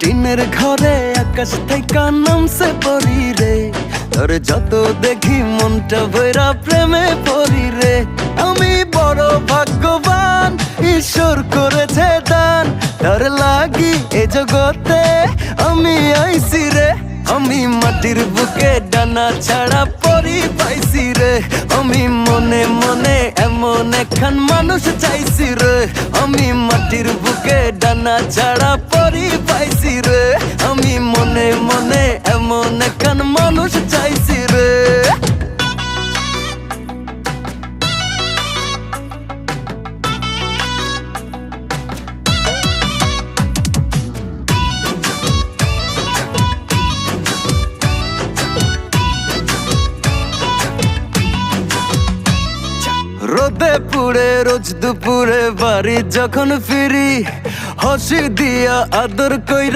টিনের ঘরে আকাশ থেকে নামছে পরি রে, তোর যত দেখি মনটা ভৈরা প্রেমে পরি রে। আমি বড় ভাগ্যবান, ঈশ্বর করেছে দান, তোর লাগি এ জগতে আমি আইছি রে। আমি মাটির বুকে ডানা ছাড়া পরি পাইছি রে, আমি মনে মনে এমন একখান মানুষ চাইছি রে। আমি মাটির বুকে ডানা ছাড়া পরি পাইছি রে, আমি মনে মনে এমন একখান মানুষ চাইছি রে। রোদে পুড়ে রোজ দুপুরে বাড়ি যখন ফিরি, হাসি দিয়া আদর কইরা